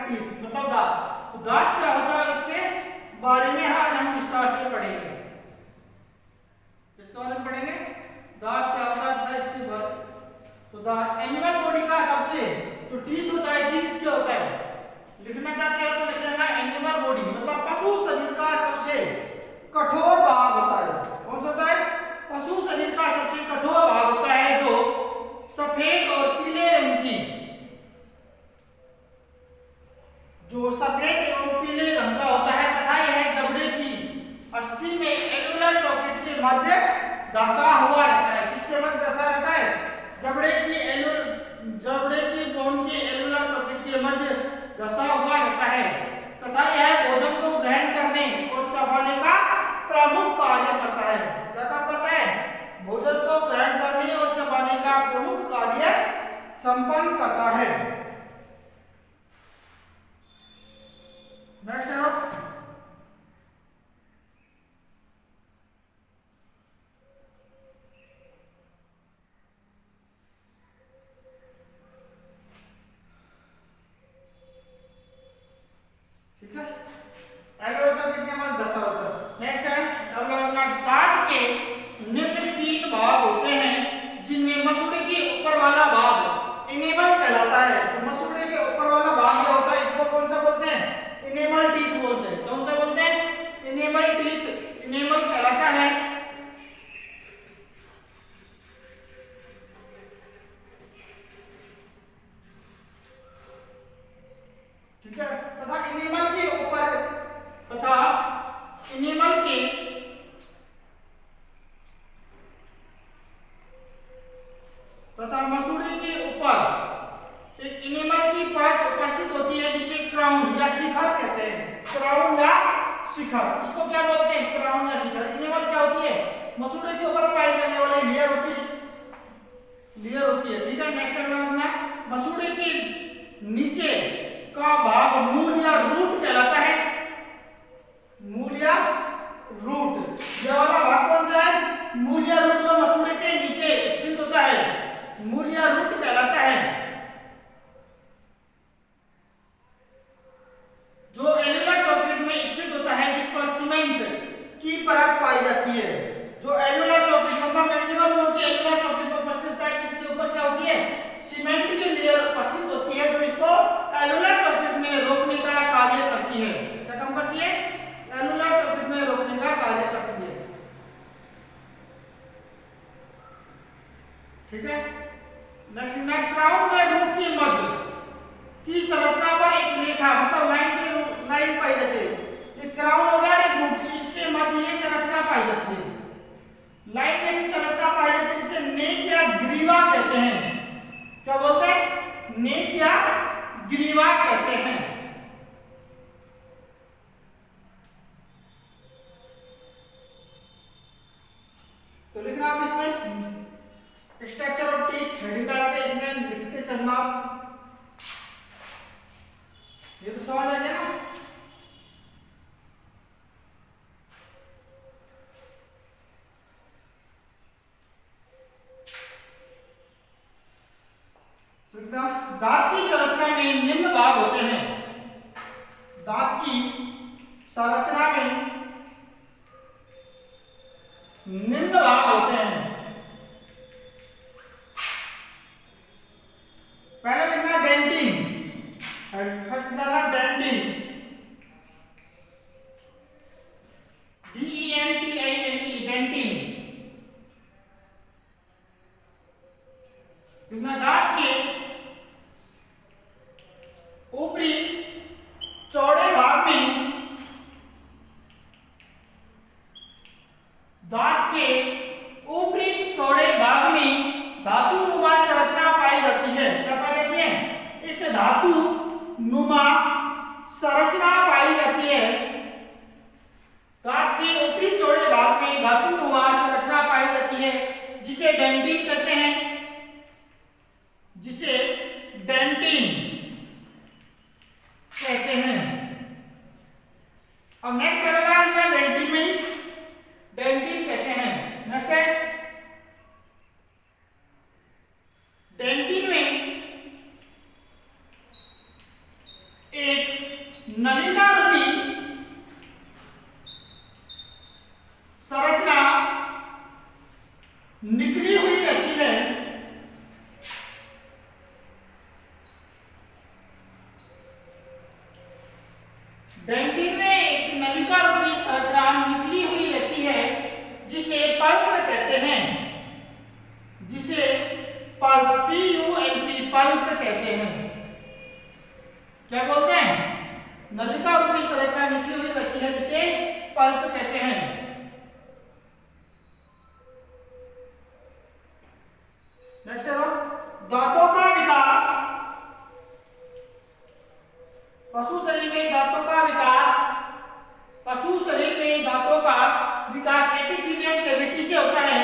मतलब दांत, तो दांत क्या होता है उसके बारे में आज हम विस्तार से पढ़ेंगे। इसके बारे में पढ़ेंगे दांत क्या होता है इसके बारे। तो दांत एनिमल बॉडी का सबसे, तो टीथ होता है, टीथ क्या होता है, लिखना चाहते हो तो लिख लेना एनिमल बॉडी मतलब पशु शरीर का सबसे कठोर भाग होता है। कौन सा होता है? पशु शरीर का सबसे कठोर भाग होता है जो सफेद और पीले रंग की, जो सफेद एवं पीले रंग का होता है तथा यह जबड़े की अस्थि में एलुलर सॉकेट के मध्य दसा हुआ रहता है। किसके मध्य दसा रहता है? जबड़े की बोन के एलुलर सॉकेट के मध्य दसा हुआ रहता है तथा यह भोजन को ग्रहण करने और चबाने का प्रमुख कार्य करता है। क्या काम करता है? भोजन को ग्रहण करने और चबाने का प्रमुख कार्य संपन्न करता है। नेक्स्ट है ठीक है, एलुलर सॉकेट के मध्य दसा होता है। नेक्स्ट है दांत के निम्न 3 भाग होते हैं जिनमें मसूड़े के ऊपर वाला भाग इनेमल कहलाता है। तो मसूड़े के ऊपर वाला भाग जो होता है इसको कौन सा बोलते हैं? इनेमल टीथ बोलते हैं। कौन सा बोलते हैं? इनेमल टीथ, इनेमल कहलाता है। ठीक है, तथा इनेमल के ऊपर तथा इनेमल के तथा मसूड़े के ऊपर एक इनेमल की परत उपस्थित होती है जिसे क्राउन या शिखर कहते हैं। क्राउन या शिखर, इसको क्या बोलते हैं? क्राउन या शिखर। इनेमल क्या होती है? मसूड़े के ऊपर पाई जाने वाली लेयर होती है, ठीक है। नेक्स्ट है मसूड़े के नीचे का भाग मूल या रूट कहलाता है। मूल या रूट, ये वाला भाग कौन सा है? मूल या रूट जो मसूड़े के नीचे स्थित होता है, मूल या रूट कहलाता है। जो एलुलर सॉकेट में स्थित होता है जिस पर सीमेंट की परत पाई जाती है। जो एलुलर सॉकेट मतलब मैंडिबल बोन की एलुलर सॉकेट में उपस्थित होता है जिसके ऊपर क्या होती है? सीमेंट की लेयर उपस्थित होती है जो इसको एलुलर सॉकेट में रोकने का कार्य करती है। क्या काम करती है? एलुलर सॉकेट में रोकने का कार्य करती है। ठीक है, नेक्स्ट क्राउन व रूट के मध्य की संरचना पर एक रेखा मतलब लाइन पाई जाती है। ये क्राउन हो गया, एक रूट, इसके मध्य ये संरचना पाई जाती है। लाइन जैसी संरचना पाई जाती है जिसे नेक या ग्रीवा कहते हैं। क्या बोलते हैं? नेक या ग्रीवा कहते हैं। तो लिखना आप इसमें स्ट्रक्चर ऑफ टीथ हेडिंग डाल के इसमें लिखते चलना। ये तो समझ आ गया ना। दांत की संरचना में निम्न भाग होते हैं। दांत की संरचना में निम्न भाग होते हैं। पहले लिखना डेंटिन, फर्स्ट डालना डेंटिन, DENTINE, डेंटिन। लिखना दांत के ऊपरी चौड़े भाग में, दांत के ऊपरी चौड़े भाग में धातु नुमा संरचना पाई जाती है। क्या पाई जाती है? एक धातु नुमा संरचना पाई जाती है। दांत के ऊपरी चौड़े भाग में धातु नुमा संरचना पाई जाती है जिसे डेंटिन कहते हैं, जिसे डेंटिन कहते हैं। अब नेक्स्ट करेगा डेंटिन में डेंटिन कहते हैं। नेक्स्ट है डेंटिन में नलिका रूपी संरचना निकली हुई रहती है डेंटिन में एक नलिका रूपी संरचना निकली हुई रहती है जिसे पल्प कहते हैं, जिसे पल्प PULP पल्प कहते हैं। क्या बोलते हैं? नलिका रूपी संरचना निकली हुई रहती है जिसे पल्प कहते हैं। नेक्स्ट है दांतों का विकास। पशु शरीर में दांतों का विकास, पशु शरीर में दांतों का विकास एपिथेलियम कैविटी से होता है।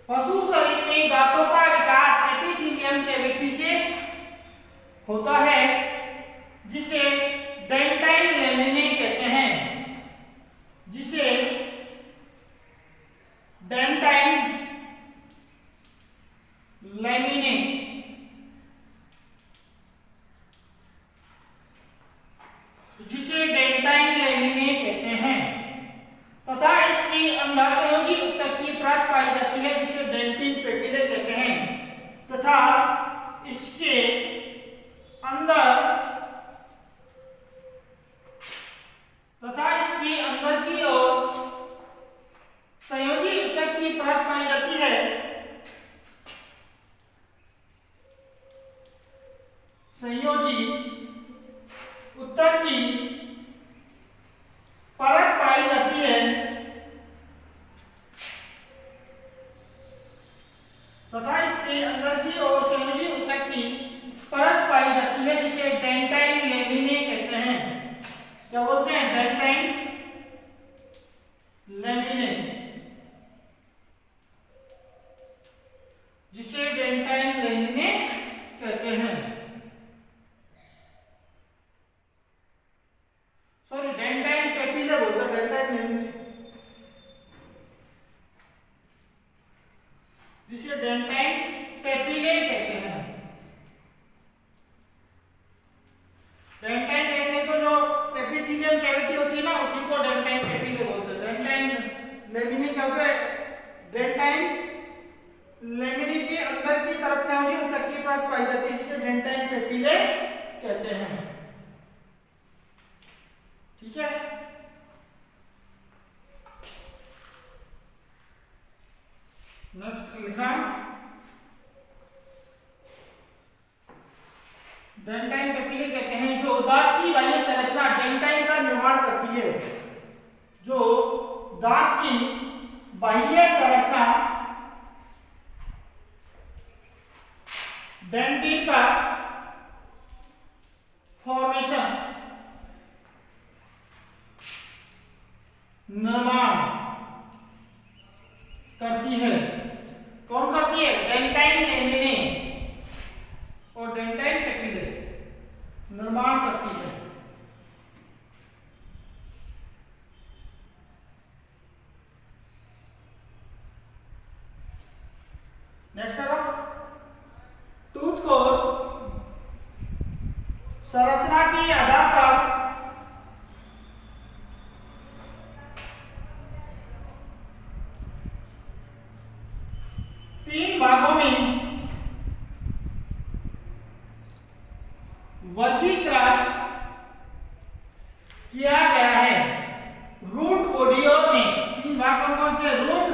पशु शरीर में दांतों का विकास एपिथेलियम कैविटी से होता है जिसे डेंटाइन लैमिने कहते हैं, जिसे डेंटाइन लैमिने कहते हैं तथा इसके अंदर संयोजी ऊतक की परत पाई जाती है जिसे डेंटिन पेपिले कहते हैं तथा इसके अंदर की ओर संयोजी ऊतक की परत पाई जाती है। संयोजी ऊतक की परत पाई जाती है तथा इसके अंदर की ओर संयोजी ऊतक की परत पाई जाती है जिसे डेंटाइन लैमिने कहते हैं। क्या बोलते हैं? डेंटाइन लैमिने, जिसे डेंटाइन लैमिने कहते हैं। सॉरी, डेंटाइन पेपिले बोलते हैं, डेंटाइन लैमिने, जिसे डेंटाइन पेपिले कहते हैं। डेंटाइन लैमिने तो जो एपिथेलियम कैविटी होती है ना, उसी को डेंटाइन पेपिले बोलते हैं। डेंटाइन लैमिने क्या होता है? डेंटाइन लैमिने के अंदर की तरफ से मुझे ऊतक की परत पाई जाती है जिसे डेंटाइन पेपिले कहते हैं। ठीक है। नेक्स्ट लिखना, डेंटाइन पेपिले कहते हैं जो दांत की बाह्य संरचना डेंटाइन का निर्माण करती है। जो दांत की बाह्य संरचना डेंटिन का फॉर्मेशन निर्माण करती है। कौन करती है? डेंटाइन लैमिने और डेंटाइन पेपिले निर्माण करती है। नेक्स्ट है टूथ को संरचना के आधार पर तीन भागों में वर्गीकृत किया गया है। रूट, बॉडी और नेक। तीन भाग कौन कौन से? रूट,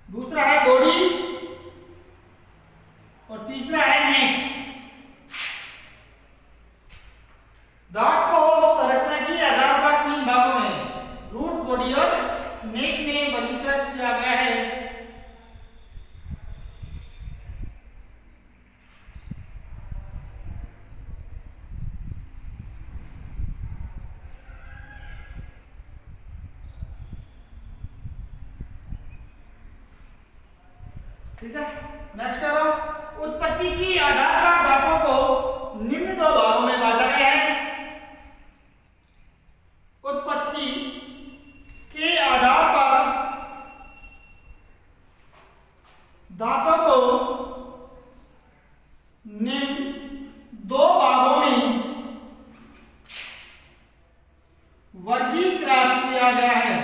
दूसरा है बॉडी और तीसरा है नेक। दांत को संरचना के आधार पर तीन भागों में रूट, बॉडी और नेक में वर्गीकृत किया गया है। ठीक है। नेक्स्ट करो, उत्पत्ति की आधार पर दांतों को निम्न दो भागों में बांटा गया है। उत्पत्ति के आधार पर वर्गीकृत किया गया है।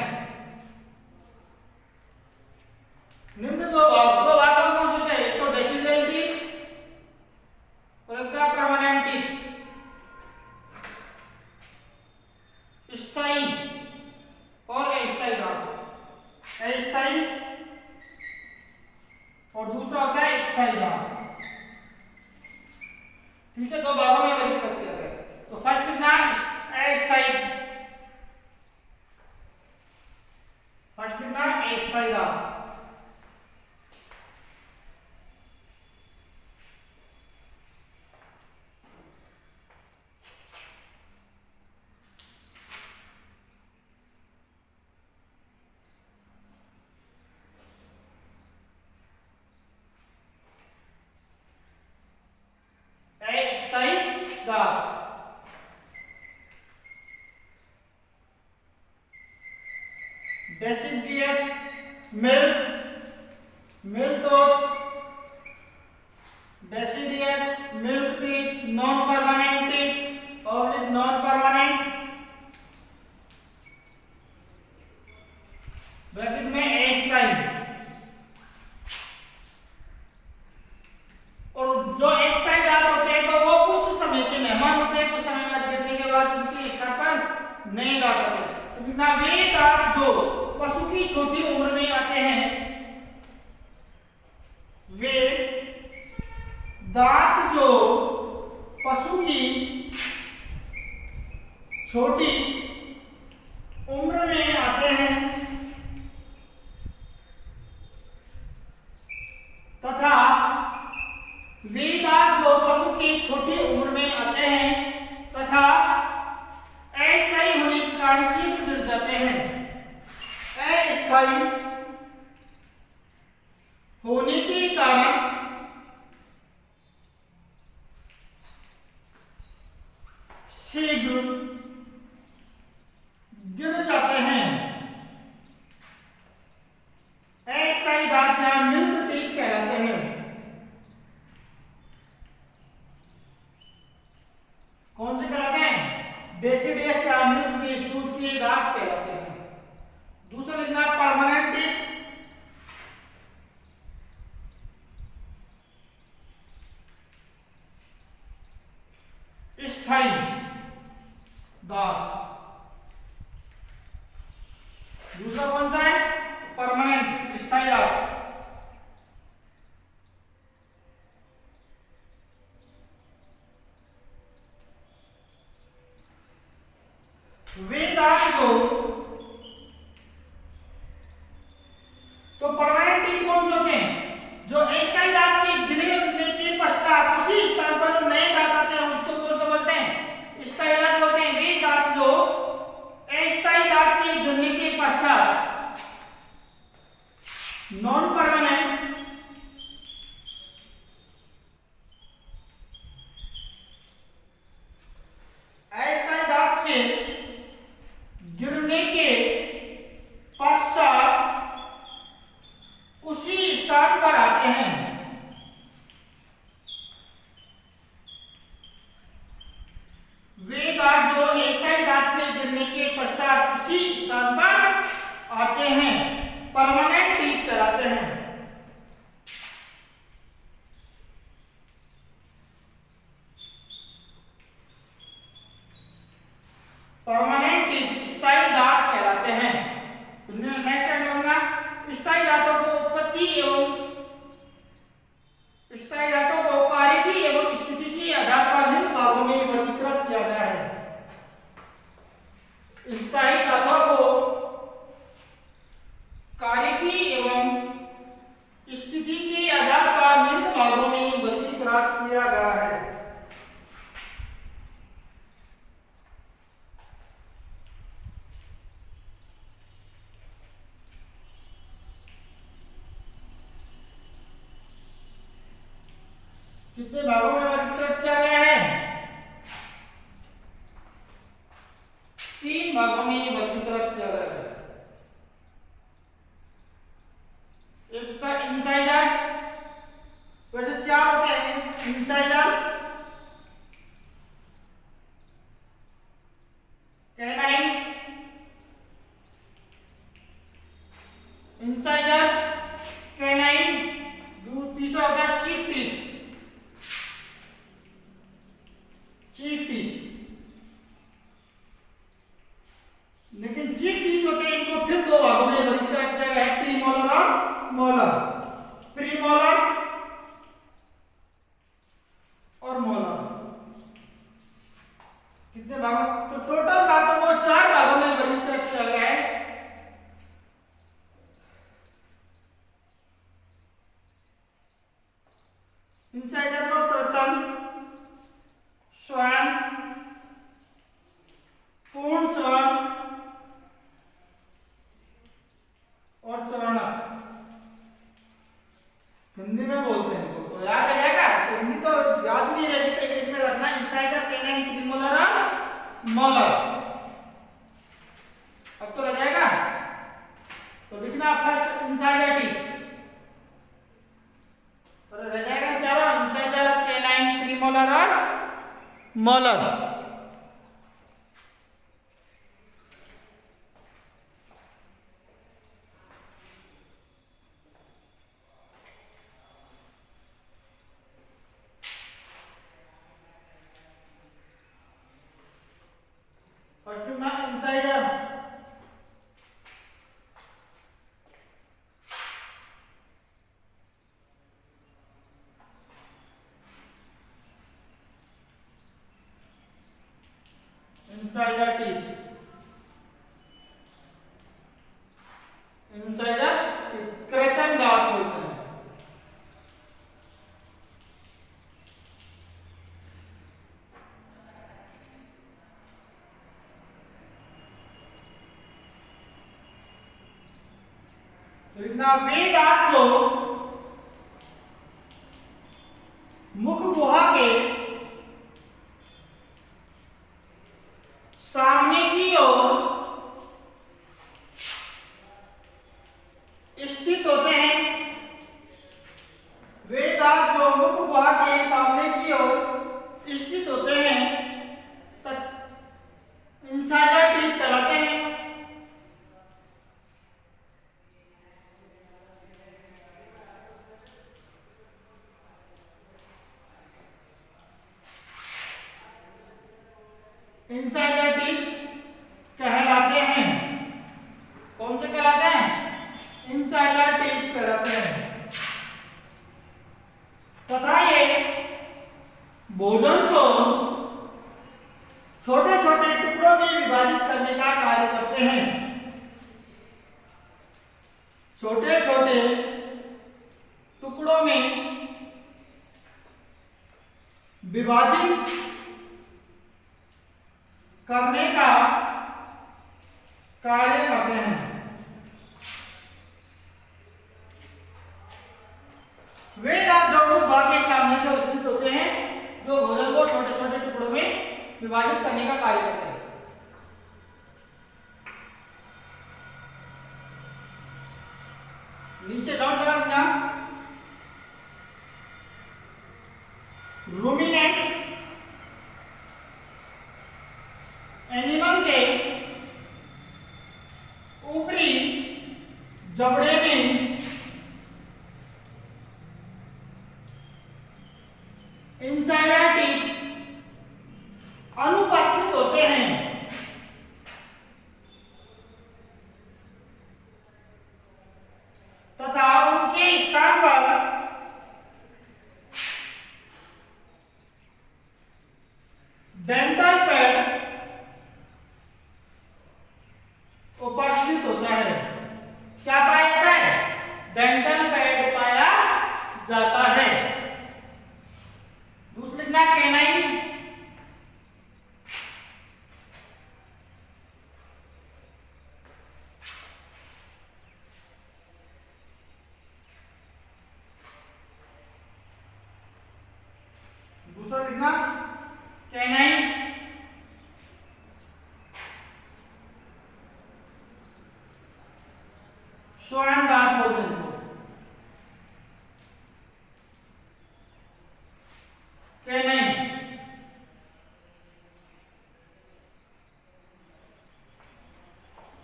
निम्न दो बातों को सोचे, एक तो डेसिडल टीथ और एक था परमानेंट टीथ। स्थायी और अस्थायी दांत। अस्थायी और दूसरा होता है स्थायी दांत। ठीक है, दो भागों में वर्गीकृत किया गया। तो फर्स्ट कितना अस्थायी, फर्स्ट कितना अस्थायी दांत। Deciduous milk tooth, deciduous milk teeth, non permanent teeth और नॉन परमानेंट ब्रैकेट में अस्थायी। और जो अस्थायी दांत होते हैं तो वो कुछ समय के मेहमान होते हैं, कुछ समय बाद गिरने के बाद उनके स्थान पर नए दांत आते हैं। वे दांत जो पशु की छोटी उम्र में आते हैं, वे दांत जो पशु की छोटी उम्र में आते हैं तथा वे दांत जो पशु की छोटी उम्र में आते हैं तथा अस्थायी होने के कारण शीघ्र गिर जाते हैं। अस्थायी होने के कारण शीघ्र गिर जाते हैं। अस्थायी दांत या मिल्क टीथ कहलाते हैं। कौन से कहलाते हैं? डेसिडियस या मिल्क टीथ, दूध के दांत कहलाते हैं। दूसरा लिखना परमानेंट टीथ, स्थायी दांत। दूसरा कौन सा है? परमानेंट, स्थायी दांत। वे दांत जो तो परमानेंट टीथ कौन से होते हैं? जो अस्थायी दांत के गिरने के पश्चात उसी स्थान पर जो नए दांत आते हैं उसको कौन सा बोलते हैं? स्थायी दांत बोलते हैं। वे दांत जो अस्थायी दांत के गिरने के पश्चात नॉन परमानेंट अस्थायी दांत के गिरने के पश्चात उसी स्थान पर आते हैं। वे दांत जो अस्थायी दांत के गिरने के पश्चात उसी स्थान पर आते हैं, परमानेंट टीथ कहलाते हैं। परमानेंट टीथ स्थायी दांत कहलाते हैं। नेक्स्ट टाइम होगा स्थायी दांतों को उत्पत्ति एवं स्थायी दांतों को कार्यकी एवं स्थिति के आधार पर निम्न भागों में वर्गीकृत किया गया है। स्थायी दांतों को कार्यकी एवं स्थिति के आधार पर निम्न भागों में वर्गीकृत किया गया है। कितने भागों में वर्गीकृत किया गया है? 3 भागों में वर्गीकृत किया गया है। एक था इंसाइजर, वैसे 4 होते हैं। Incisor, canine, molar. फर्स्ट में इंसाइडर, इंसाइडर टीथ, इंसाइडर कृत्रिम दांत बोलते हैं। लिखना वे दांत जो मुख गुहा के सामने की ओर स्थित होते हैं। वे दांत जो मुख गुहा के सामने की ओर स्थित होते हैं इंसाइडर टीथ कहलाते हैं। इंसाइडर टीथ कहलाते हैं। कौन से कहलाते हैं? इंसाइडर टीथ कहलाते हैं। तथा ये भोजन को छोटे छोटे टुकड़ों में विभाजित करने का कार्य करते हैं। छोटे छोटे टुकड़ों में विभाजित करने का कार्य करते हैं। वे दांत जो मुख गुहा के सामने के स्थित होते हैं, जो भोजन को छोटे छोटे टुकड़ों में विभाजित करने का कार्य करते हैं। नीचे डाउन लगाना, रूमिनेंट्स एनिमल के ऊपरी जबड़े में इंसाइडर टीथ अनुपस्थित होते हैं। तथा उनके स्थान पर डेंटल पैड उपस्थित होता है। क्या पाया जाता है? डेंटल पैड पाया जाता है। दूसरा लिखना कैनाइन, दूसरा लिखना कैनाइन। श्वान दांत बोलते हैं इनको। कैनाइन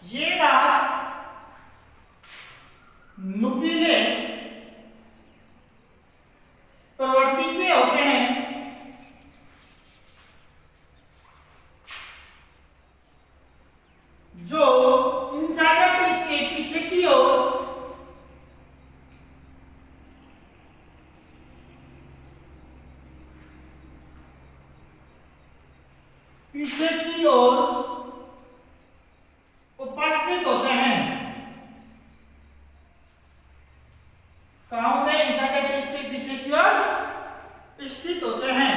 ये दांत नुकीले प्रवृत्ति के होते हैं। जो इंसाइडर टीथ के पीछे की ओर उपस्थित होते हैं। कहां होते हैं? इंसाइडर टीथ के पीछे की ओर स्थित होते हैं।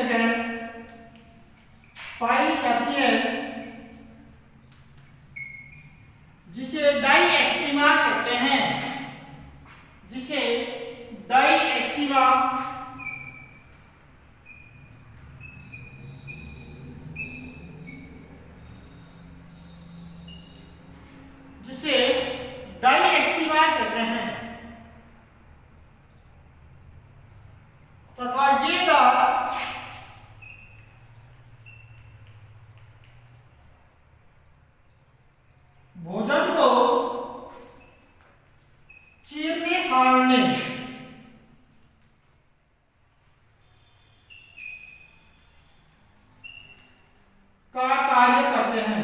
जगह पाई जाती है, जिसे डाइएस्टीमा कहते हैं, जिसे डाइएस्टीमा जिसे डाइएस्टीमा कहते हैं। तथा ये दांत भोजन को चीरने फाड़ने का कार्य करते हैं।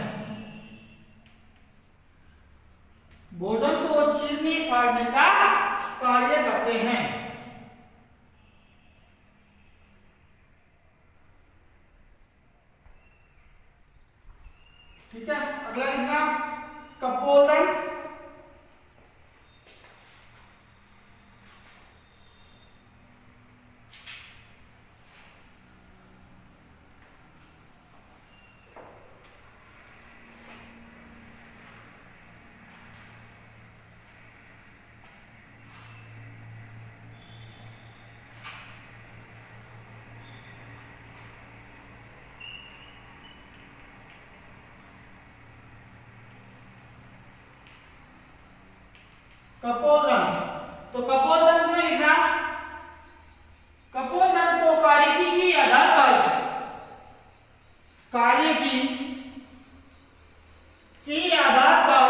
भोजन को चीरने फाड़ने का कार्य करते हैं। ठीक है, अगला लिखना कपोलदंत। कपोलदंत, तो कपोलदंत में लिखा कपोलदंत को कार्यकी के आधार पर कार्यकी के आधार पर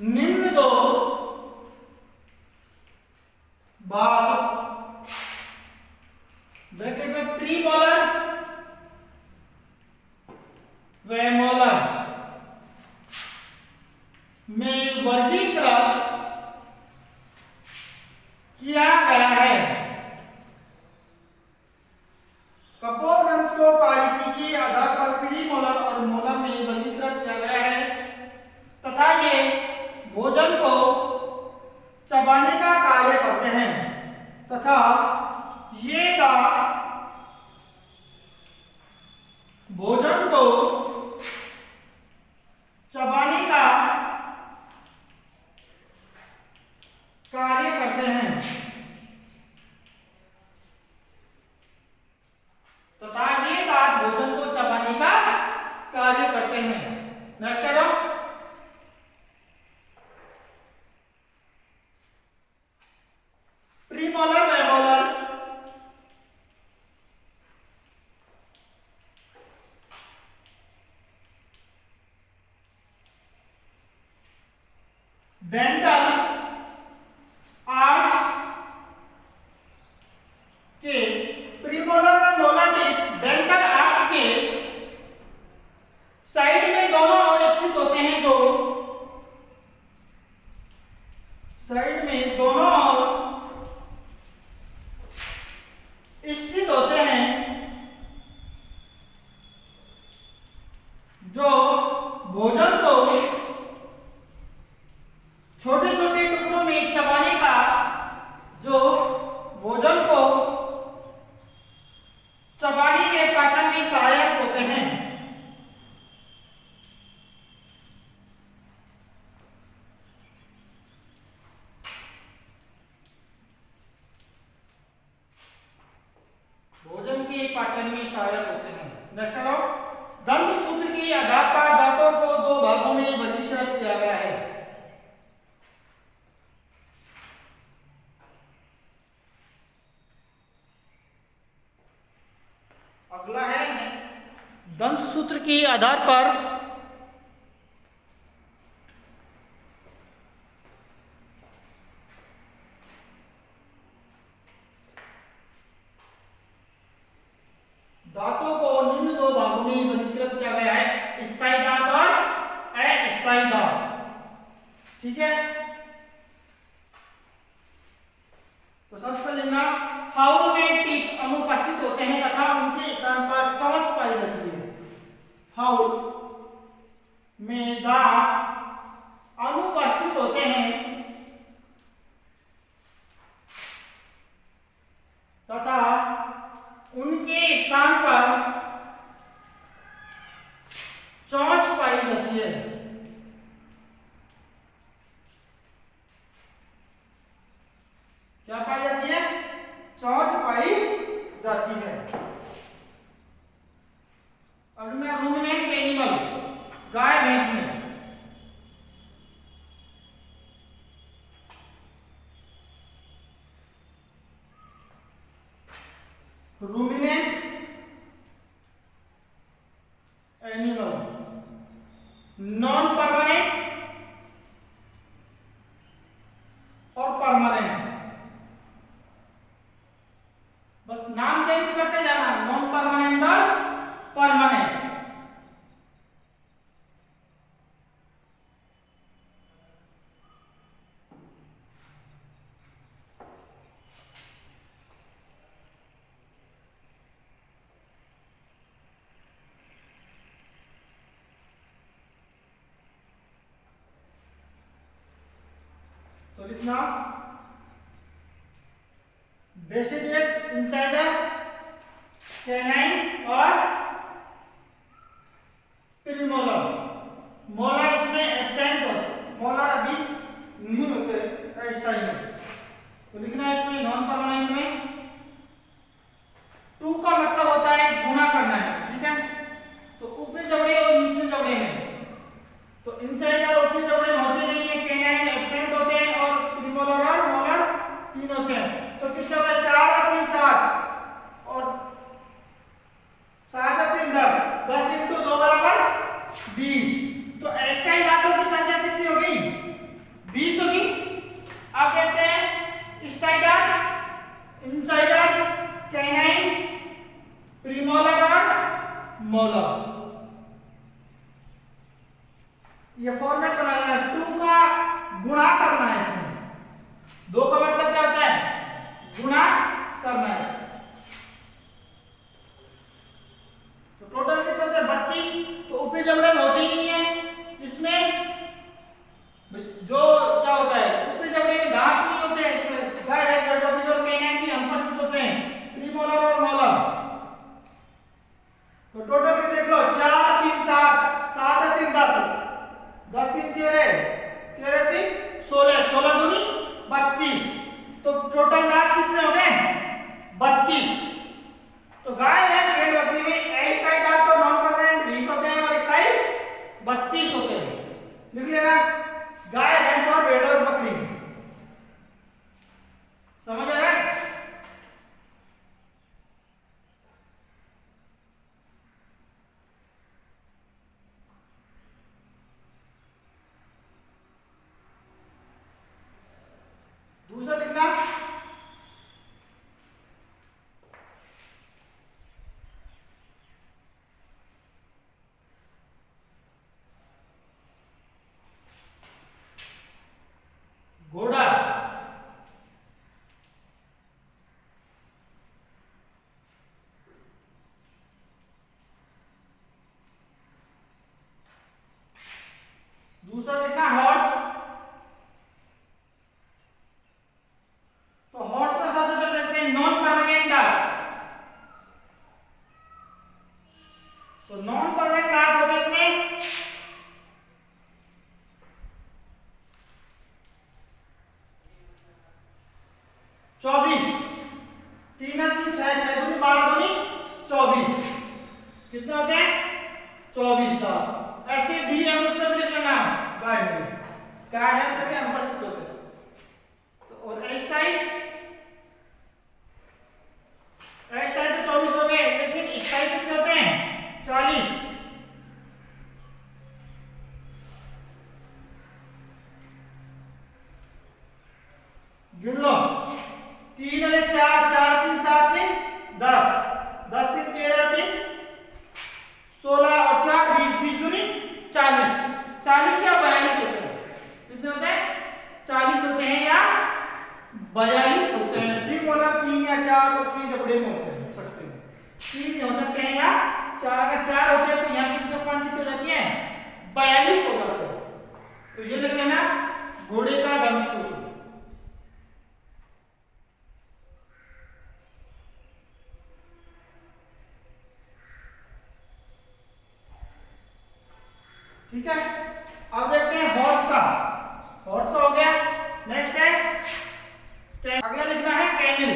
निम्न दो भाग ब्रैकेट में प्रीमोलर व मोलर में वर्गीकृत किया गया है। कपोलदंत को कार्यकी के आधार पर प्रीमोलर और मोलर में वर्गीकृत किया गया है तथा ये भोजन को चबाने का कार्य करते हैं तथा ये दांत भोजन को चबाने का कार्य करते हैं तथा ये दांत भोजन को चबाने का कार्य करते हैं। नेक्स्ट करो, प्रीमोलर व मोलर डेंटल आर्च के प्रीमोलर व मोलर टीथ डेंटल आर्च के साइड में दोनों ओर स्थित होते हैं, जो साइड में दोनों ओर स्थित होते हैं, जो भोजन को छोटे छोटे टुकड़ों में चबाने का जो भोजन को चबाने में पाचन में सहायक होते हैं। भोजन के पाचन में सहायक होते हैं। नेक्स्ट करो, दंत सूत्र के आधार पर दांतों को दो भागों में वर्गीकृत किया गया है। अगला है दंत सूत्र के आधार पर दांतों को निम्न दो भागों में वर्गीकृत किया गया है, स्थायी दांत और अस्थायी दांत। ठीक है, तो सबसे पहले लिखना फाउल में टीथ अनुपस्थित होते हैं तथा उनके स्थान पर चोंच पाई जाती है। फाउल में दांत अनुपस्थित होते हैं स्थान पर चोंच पाई जाती है। क्या पाई जाती है? चोंच पाई जाती है। अब मैं रूमिनेंट एनिमल, गाय भैंस में रूमिनेंट एनिमल, नॉन परमानेंट और परमानेंट, बस नाम चेंज करते जाना, नॉन परमानेंट और परमानेंट। तो लिखना डेसिडिएट, इंसाइडर, कैनाइन और प्रीमोलर। मोलर इसमें एब्सेंट हो, मोलर अभी नहीं होते अस्थायी में। तो लिखना है इसमें नॉन परमानेंट में टू का मतलब होता है गुणा करना है, ठीक है। तो ऊपरी जबड़े और निचले जबड़े में, तो इंसाइडर ऊपरी जबड़े में होते नहीं है, कैनाइन एब्सेंट होते हैं और प्रीमोलर और मोलर तीन होते हैं। तो किसका होगा? 4 और 3 7 और 7 और 3 10, 10 इंटू 2 बराबर 20। तो अस्थायी दांतों की संख्या कितनी होगी? 20 होगी। अब कहते हैं स्थायी दांत, इंसाइडर, कैनाइन, प्रीमोलर और मोलर। ये फॉर्मेट बनाना है, 2 का गुणा करना है इसमें। 2 का मतलब क्या होता है? गुणा करना है। तो टोटल कितने होते हैं? 32। तो ऊपरी जबड़े में होते ही नहीं है इसमें, जो क्या होता है ऊपरी जबड़े में दांत नहीं होते हैं इसमें, गाय भैंस बैठों की, और कैनाइन भी अनुपस्थित होते हैं, प्रीमोलर और मोलर। तो टोटल के देख लो, 4 3 7, 7 3 10, 10 3 13, 13 3 16, 16 दूनी 32। तो टोटल दांत कितने हो गए? 32। तो गाय भैंस भेड़ बकरी में अस्थायी दांत तो नॉन परमानेंट 20 होते हैं और स्थायी 32 होते हैं। लिख लेना, गाय भैंस और भेड़ और बकरी। समझ आ रहा है? दूसरा लिखना, घोड़ा। दूसरा लिखना हॉर्स। तो हॉर्स में सबसे पहले देखते हैं नॉन परमानेंट दांत। तो नॉन परमानेंट दांत होते हैं इसमें 24, 3 और 3 6, 6 दूनी 12 दूनी 24। कितने होते हैं? 24 दांत। ऐसे धीरे हम उसमें भी लिख लेना, गाय में गाय है तभी अनुपस्थित होते हैं। तो और अस्थायी तो 24 हो गए, लेकिन स्थायी कितने होते हैं? 40। गिन लो, 3 और 4, 4 3 7 3 10, 10 3 13 3 16 और 4 20, 20 दूनी 40, 40 या 42 होते हैं। कितने होते हैं? 40 होते हैं या 42 होते हैं। प्रीमोलर 3 या 4 ऊपरी जबड़े में होते हैं, हो सकते हैं 3 हो सकते हैं या 4। अगर 4 होते हैं तो यहाँ कितनी क्वांटिटी हो जाती है? 42 हो जाते हैं। तो ये लिख लेना, घोड़े का दंतसूत्र। ठीक है। अब देखते हैं हॉर्स का हो गया। नेक्स्ट है अगला लिखना है कैमिल।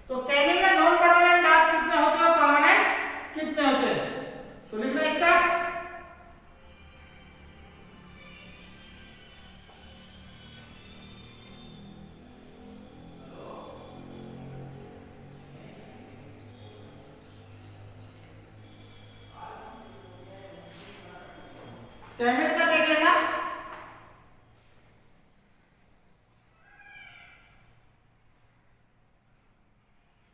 तो कैमिल में नॉन परमानेंट दांत कितने होते हैं और परमानेंट कितने होते हैं? तो लिखना इसका कैमिल का देख लेना।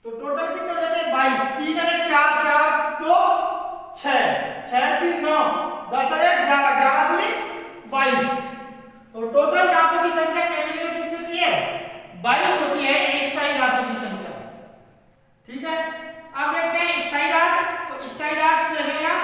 तो टोटल कितने हो जाते हैं? 22। 3 अरे 4 4 2 6 6 3 9 10 अरे 11 11 दूनी 22। तो टोटल दांतों की संख्या कैमिल में कितनी होती है? 22 होती है अस्थायी दांतों की संख्या। ठीक है। अब देखते हैं स्थायी दांत। तो स्थायी दांत देख लेना।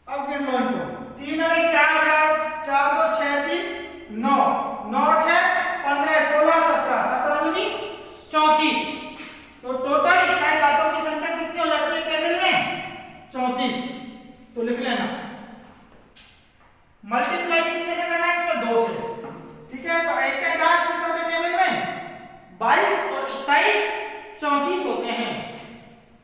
अब गिन लो इनको। 3 अरे 4 4 4 2 6 3 9 9 और 6 15 16 17 17 दूनी 34। तो टोटल स्थायी दांतों की संख्या कितनी हो जाती है कैमिल में? 34। तो लिख लेना। मल्टीप्लाई कितने से करना है? इसमें 2 से। ठीक है। तो अस्थायी दांत कितने होते हैं कैमिल में? 22 और स्थायी 34 होते हैं।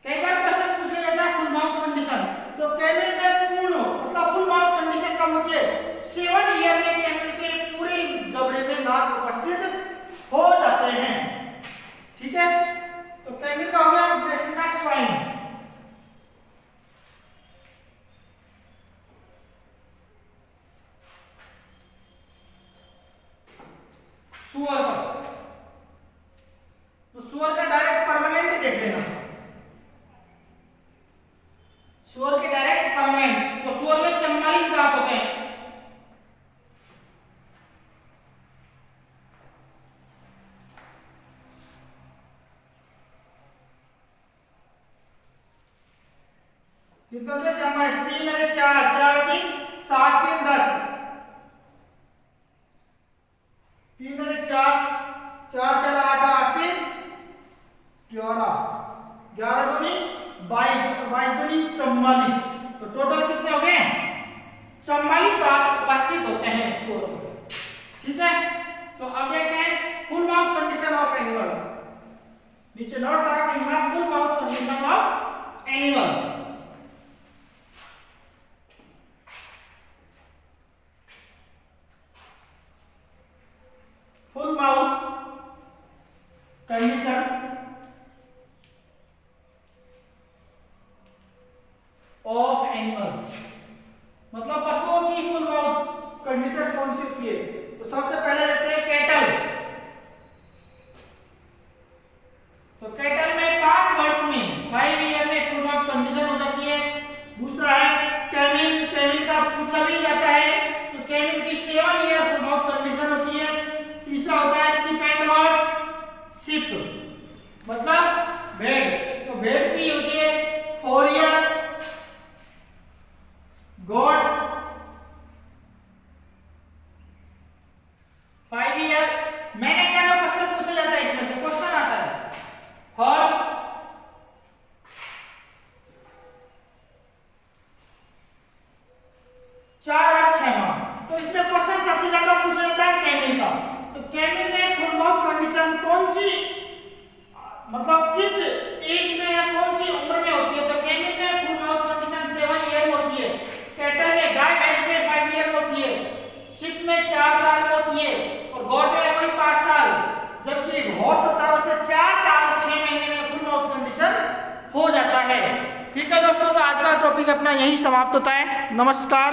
कई बार क्वेश्चन पूछा जाता है फुल माउथ कंडीशन। तो कैमिल में पूर्ण मतलब फुल माउथ कंडीशन कब होती है? 7 ईयर में कैमिल के पूरे जबड़े में दांत उपस्थित हो जाते हैं। ठीक है। तो कैमिल का हो गया। Next swine. सुअर का। तो सुअर का डायरेक्ट परमानेंट देख लेना। सुअर के डायरेक्ट परमानेंट। तो सुअर में 44 दांत होते हैं। कितने होते हैं? 3 अरे 4 4 3 7 3 10 3 अरे 4 4 4 8 8 3 11 11 दूनी 22 22 दूनी 44। तो टोटल कितने हो गए? 44 दांत उपस्थित होते हैं सुअर में। ठीक है। तो अब देखते हैं full mouth condition of animal. नीचे नोट लगा के लिखना full mouth condition of animal. Full mouth condition of animal मतलब पशुओं की फुल माउथ कंडीशन कौन सी होती है? तो सबसे पहले देखते हैं कैटल। तो कैटल में 5 वर्ष में 5 ईयर में फुल माउथ कंडीशन हो जाती है। दूसरा है कैमिल। कैमिल का पूछा भी जाता है। तो कैमिल की 7 ईयर फुल माउथ कंडीशन होती है। तीसरा होता है शिप एंड गॉड। शिप मतलब भेड़। तो भेड़ की होती है 4 ईयर। God 5 year. मैंने क्या क्वेश्चन पूछा जाता है? इसमें से क्वेश्चन आता है। हॉर्स 4 वर्ष 6 माह। तो इसमें क्वेश्चन सबसे ज्यादा पूछा जाता है कैमिल का। तो कैमिल में फुल माउथ कंडीशन कौन सी मतलब किस एज में या कौन सी उम्र में होती है? तो कैमिल में फुल माउथ कंडीशन 7 ईयर में होती है। कैटल में गाय भैंस में 5 ईयर में होती है। शिप में 4 साल में होती है और गॉड में वही 5 साल। जबकि हॉर्स होता है उसमें 4 साल 6 महीने में फुल माउथ कंडीशन हो जाता है। ठीक है दोस्तों। तो आज का टॉपिक अपना यही समाप्त होता है। नमस्कार।